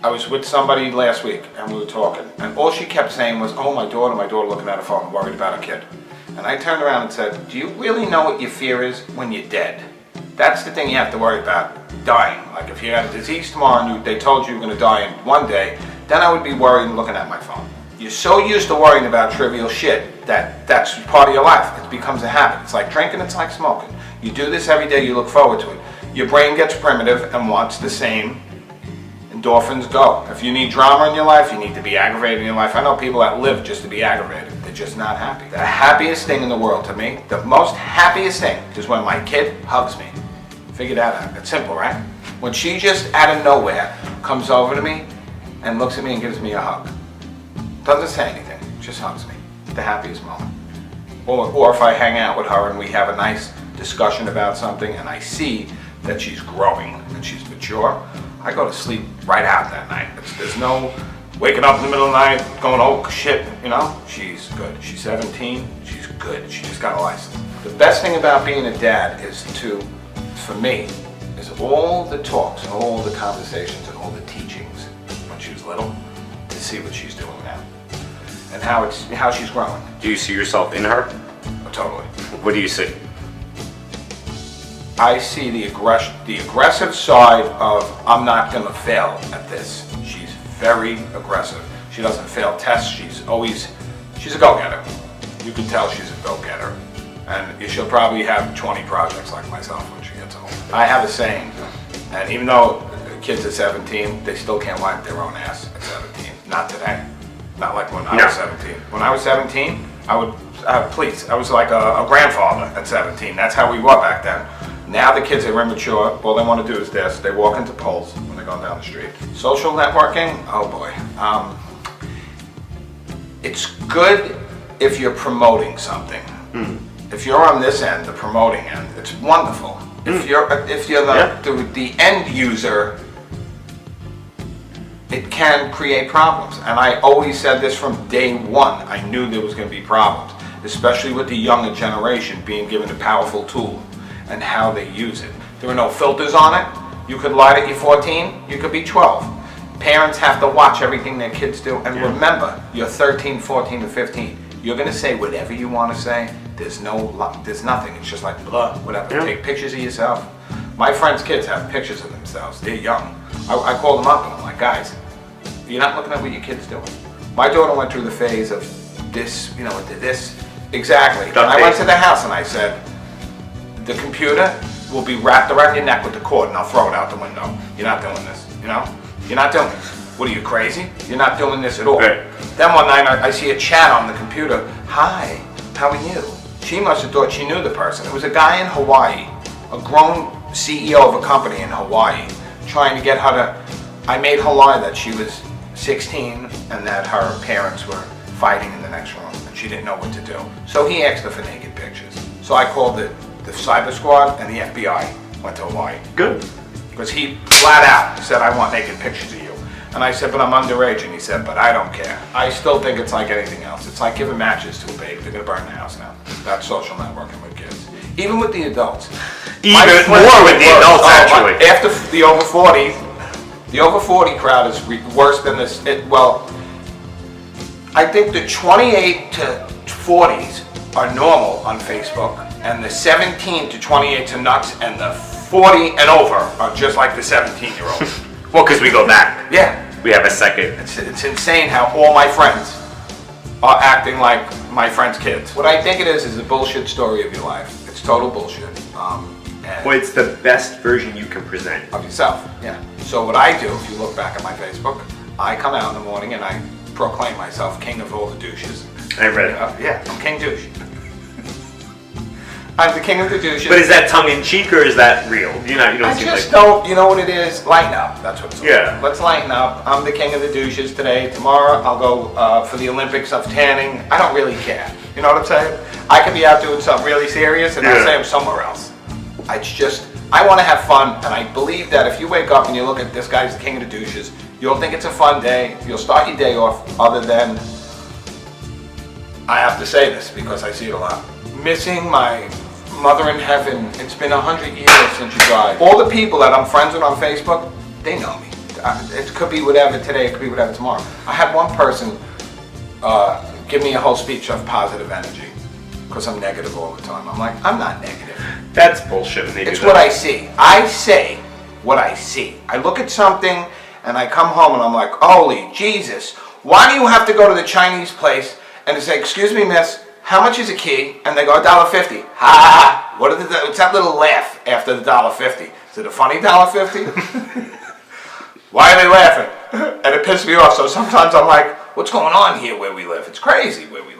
I was with somebody last week and we were talking, and all she kept saying was, "Oh, my daughter looking at her phone, worried about her kid." And I turned around and said, "Do you really know what your fear is when you're dead? That's the thing you have to worry about, dying. Like if you had a disease tomorrow and they told you were going to die in one day, then I would be worried and looking at my phone. You're so used to worrying about trivial shit that's part of your life. It becomes a habit. It's like drinking, it's like smoking. You do this every day, you look forward to it. Your brain gets primitive and wants the same. Endorphins go. If you need drama in your life, you need to be aggravated in your life. I know people that live just to be aggravated. They're just not happy. The happiest thing in the world to me, the most happiest thing, is when my kid hugs me. Figure that out. It's simple, right? When she just out of nowhere comes over to me and looks at me and gives me a hug. Doesn't say anything, just hugs me. The happiest moment. Or if I hang out with her and we have a nice discussion about something and I see that she's growing and she's mature, I go to sleep right out that night. There's no waking up in the middle of the night going, "Oh shit," you know? She's good. She's 17, she's good. She just got a license. The best thing about being a dad is for me, is all the talks and all the conversations and all the teachings when she was little, to see what she's doing now and how she's growing. Do you see yourself in her? Oh, totally. What do you see? I see the aggressive side of, I'm not going to fail at this. She's very aggressive. She doesn't fail tests. She's a go-getter. You can tell she's a go-getter. And she'll probably have 20 projects like myself when she gets home. I have a saying, and even though kids are 17, they still can't wipe their own ass at 17. Not today. Not like when I was 17. When I was 17, I was like a grandfather at 17. That's how we were back then. Now the kids are immature. All they want to do is this. They walk into poles when they're going down the street. Social networking, oh boy. It's good if you're promoting something. If you're on this end, the promoting end, it's wonderful. If you're the end user, it can create problems. And I always said this from day one. I knew there was going to be problems, especially with the younger generation being given a powerful tool and how they use it. There are no filters on it. You could lie that you're 14, you could be 12. Parents have to watch everything their kids do. And remember, you're 13, 14, or 15. You're going to say whatever you want to say. There's nothing. It's just like blah, whatever. Yeah. Take pictures of yourself. My friends' kids have pictures of themselves. They're young. I call them up and I'm like, "Guys, you're not looking at what your kid's doing." My daughter went through the phase of this, this. Exactly. And I went to the house and I said, "The computer will be wrapped around your neck with the cord and I'll throw it out the window. You're not doing this, You're not doing this. What are you, crazy? You're not doing this at all." Right. Then one night I see a chat on the computer. "Hi, how are you?" She must have thought she knew the person. It was a guy in Hawaii, a grown CEO of a company in Hawaii, trying to get her to, I made her lie that she was 16 and that her parents were fighting in the next room and she didn't know what to do. So he asked her for naked pictures. So I called the cyber squad and the FBI went to Hawaii. Good. Because he flat out said, "I want naked pictures of you." And I said, "But I'm underage." And he said, "But I don't care." I still think it's like anything else. It's like giving matches to a baby. They're going to burn the house now. That's social networking with kids. Even with the adults. Even more with the adults, actually. After the over 40 crowd is worse than this. I think the 28 to 40s are normal on Facebook, and the 17 to 28 are nuts, and the 40 and over are just like the 17-year-olds. Well, because we go back. Yeah. We have a second. It's insane how all my friends are acting like my friends' kids. What I think it is a bullshit story of your life. It's total bullshit. Well, it's the best version you can present. Of yourself, yeah. So what I do, if you look back at my Facebook, I come out in the morning and I proclaim myself king of all the douches. I read it. Yeah, I'm King Douche. I'm the king of the douches. But is that tongue-in-cheek or is that real? You don't, you know what it is? Lighten up. That's what it's about. Yeah. Let's lighten up. I'm the king of the douches today. Tomorrow I'll go for the Olympics of tanning. I don't really care. You know what I'm saying? I could be out doing something really serious and I'll say I'm somewhere else. I want to have fun, and I believe that if you wake up and you look at this guy's the king of the douches, you'll think it's a fun day. You'll start your day off other than, I have to say this because I see it a lot, missing my mother in heaven. It's been 100 years since you died. All the people that I'm friends with on Facebook, they know me. It could be whatever today, it could be whatever tomorrow. I had one person give me a whole speech of positive energy because I'm negative all the time. I'm like, I'm not negative. That's bullshit. And they do It's that. what I see. I say what I see. I look at something and I come home and I'm like, holy Jesus, why do you have to go to the Chinese place and they say, excuse me, miss, how much is a key? And they go, $1.50. Ha ha ha. What's that little laugh after the $1.50? Is it a funny $1.50? Why are they laughing? And it pisses me off. So sometimes I'm like, what's going on here where we live? It's crazy where we live.